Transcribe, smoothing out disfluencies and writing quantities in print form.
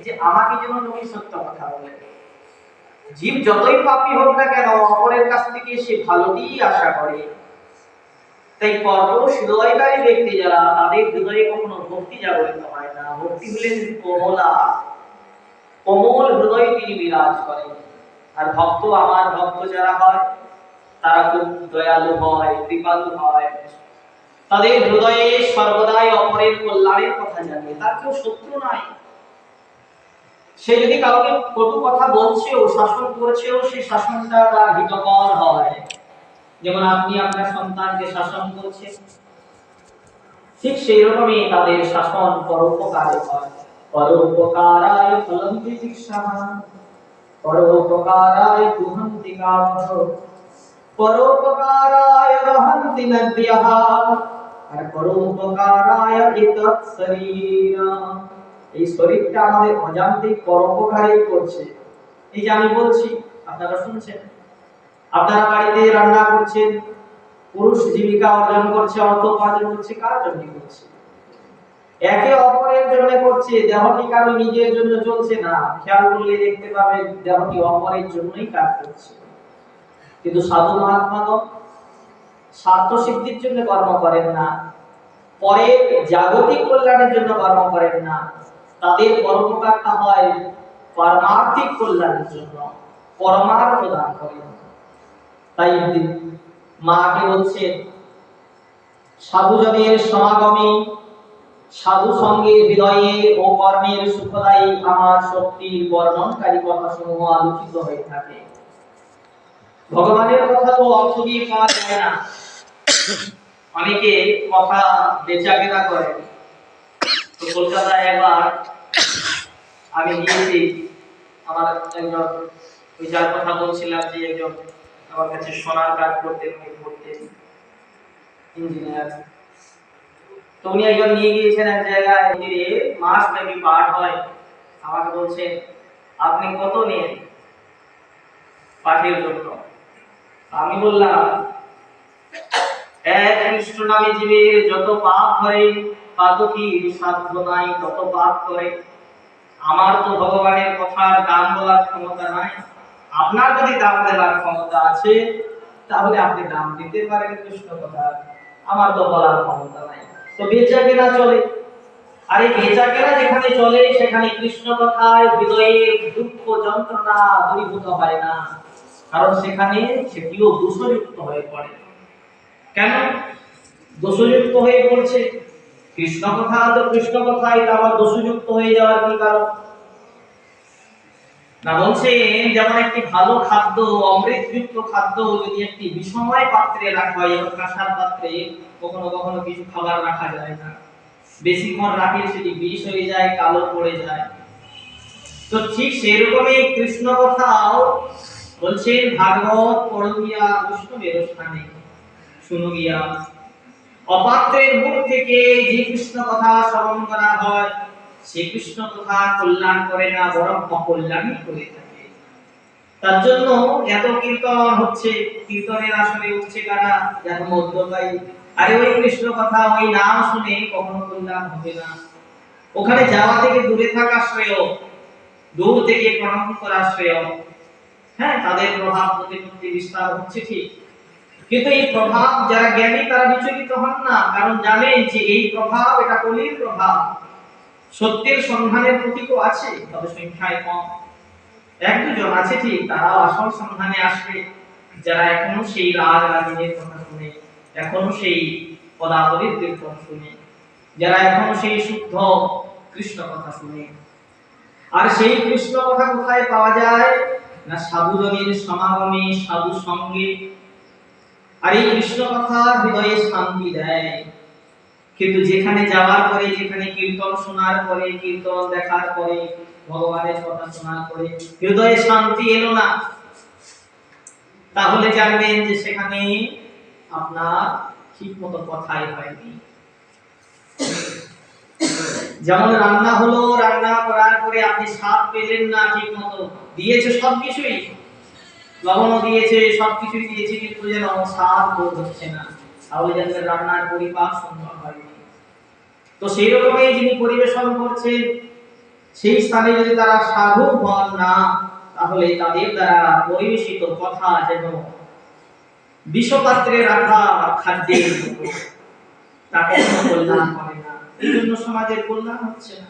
যে আমাকে যেন নবী সত্য কথা বলে। জীব যতই পাপী হোক না কেন অপরের কাছ থেকে সে ভালোই আশা করে। তাই পরশ হৃদয়কারী ব্যক্তি যারা, তাদের হৃদয়ে কখনো ভক্তি জাগরিত হয় না। ভক্তি হলেন কোমলা, কোমল হৃদয়ে তিনি বিরাজ করেন। আর ভক্ত, আমার ভক্ত যারা হয় তারা খুব দয়ালু হয়, কৃপালু হয়। তাদের হৃদয়ে সর্বদাই অপরের কল্যাণের কথা জানে। তার কেউ শত্রু নাই। সে যদি কাউকে কটু কথা বলছেও, শাসন করছেও, সেই শাসনটা তার হিতকর হয়। যেমন আপনি আপনার সন্তানকে শাসন করছেন, ঠিক সেই রকমই তাদের শাসন পরোপকারে হয়। পরোপকারায় ফলং তিতিক্ষাঃ, পরোপকারায় দুহন্তি কামঃ, পরোপকারায় রহন্তি নদ্যঃ, আর পরোপকারায় ইতৎ শরীরম। এই শরীরটা আমাদের অজান্তেই পরোপকারই করছে। এই যে আমি বলছি, আপনারা শুনছেন। আপনারা বাড়িতে রান্না করছেন, পুরুষ জীবিকা অর্জন করছে, অর্থ উপার্জন করছে, কার জন্য করছে? একে অপরের জন্য করছে। দেহটি কারো নিজের জন্য চলছে না। খেয়াল করলে দেখতে পাবেন দেহটি অপরের জন্যই কাজ করছে। কিন্তু সাধু মহাত্মাগণ স্বার্থ সিদ্ধির জন্য কর্ম করেন না, পরের জাগতিক কল্যাণের জন্য কর্ম করেন না। তাদের পরোপকারটা হয় পারমার্থিক কল্যাণের জন্য, পরমার্থ দান করেন। তাই মাকে বলছেন, সাধুজনের সমাগমে, সাধু সঙ্গে হৃদয়ে ও কর্মের সুখদায়ী আমার শক্তির বর্ণনকারী কথাসমূহ আলোচিত হয়ে থাকে। ভগবানের কথা তো অর্থ দিয়ে পাওয়া যায় না। অনেকে কথা বেচা কেনা করে। তো কলকাতায় একবার আমি গিয়েছি, আমার একজন, ওই যার কথা বলছিলাম যে একজন আমার কাছে সোনার কাজ করতেন, ইঞ্জিনিয়ার। তো উনি একজন নিয়ে গিয়েছেন এক জায়গায়, মন্দিরে মাস ব্যাপী পাঠ হয়। আমাকে বলছেন, আপনি কত নেন পাঠের জন্য? আমি বললাম, এক কৃষ্ণ নামে জীবের যত পাপ হয়, পাতকীর সাধ্য নাই তত পাপ করে। আমার তো ভগবানের কথার দাম বলার ক্ষমতা নাই। আপনার যদি দাম দেওয়ার ক্ষমতা আছে তাহলে আপনি দাম দিতে পারেন কৃষ্ণ কথা, আমার তো বলার ক্ষমতা নাই। তো বেচা কেনা চলে। আর এই বেচা কেনা যেখানে চলে সেখানে কৃষ্ণ কথায় হৃদয়ের দুঃখ যন্ত্রণা দূরীভূত হয় না। কারণ সেখানে সেটিও দোষযুক্ত হয়ে পড়ে। কেন দোষযুক্ত হয়ে পড়ছে? কৃষ্ণ কথা তো কৃষ্ণ কথাই, তা আবার দোষযুক্ত হয়ে যাওয়ার কি কারণ? না বলছেন, যেমন একটি ভালো খাদ্য, অমৃতযুক্ত খাদ্য যদি একটি বিষময় পাত্রে রাখা হয়, এবং কাঁসার পাত্রে কখনো কখনো কিছু খাবার রাখা যায় না, বেশিক্ষণ রাখলে সেটি বিষ হয়ে যায়, কালো পড়ে যায়। তো ঠিক সেরকমই কৃষ্ণ কথাও বলছেন, ভাগবত পড়িয়া বৈষ্ণবের স্থানে শুনো গিয়া। অপাত্রের মুখ থেকে যে কৃষ্ণ কথা শ্রবণ করা হয়, সে কৃষ্ণ কথা কল্যাণ করে না, বরং অকল্যাণই করে থাকে। তার জন্য এত কীর্তন হচ্ছে, কীর্তনের আসলে উঠছে কারা? যারা মধ্যকাই। আরে ওই কৃষ্ণ কথা, ওই নাম শুনে কখনো কল্যাণ হবে না। ওখানে যাওয়া থেকে দূরে থাকা শ্রেয়, দূর থেকে প্রণাম করা শ্রেয়। হ্যাঁ, তাদের প্রভাব প্রতিপত্তি বিস্তার হচ্ছে ঠিক, কিন্তু এই প্রভাব যারা জ্ঞানী তারা বিচলিত হন না। কারণ জানেন যে এই প্রভাব এটা কলির প্রভাব। সত্যের সন্ধানের প্রতীক আছে, তবে সংখ্যায় কম। এক দুজন আছে ঠিক, তারাও আসল সন্ধানে আসবে, যারা এখনো সেই রাগ রাগিনীর কথা শুনে, এখনো সেই পদাবলীর কীর্তন শুনে, যারা এখনো সেই শুদ্ধ কৃষ্ণ কথা শুনে। আর সেই কৃষ্ণ কথা কোথায় পাওয়া যায়? না সাধুজনের সমাগমে, সাধু সঙ্গে। আর এই কৃষ্ণ কথা হৃদয়ে শান্তি দেয়। কিন্তু যেখানে যাওয়ার পরে, যেখানে কীর্তন শোনার পরে, কীর্তন দেখার পরে, ভগবানের কথা শোনার পরে হৃদয়ে শান্তি এলো না, তাহলে জানবেন যে সেখানে আপনার ঠিক মতো কথাই হয়নি। যেমন রান্না হলো, রান্না করার পরে আপনি স্বাদ পেলেন না ঠিক মতো, দিয়েছে সবকিছুই, লবণও দিয়েছে, সবকিছুই দিয়েছে, কিন্তু যেন স্বাদ বোধ হচ্ছে না, তাহলে জানবেন রান্নার পরিপাক সুন্দর হয়নি। তো সেই রকমই যিনি পরিবেশন করছেন, সেই স্থানে যদি তারা সাধু হন না, তাহলে তাদের দ্বারা পরিবেশিত কথা যেন বিষপাত্রে রাখা খাদ্যের মতো, তাকে কল্যাণ করে না। এই জন্য সমাজের কল্যাণ হচ্ছে না।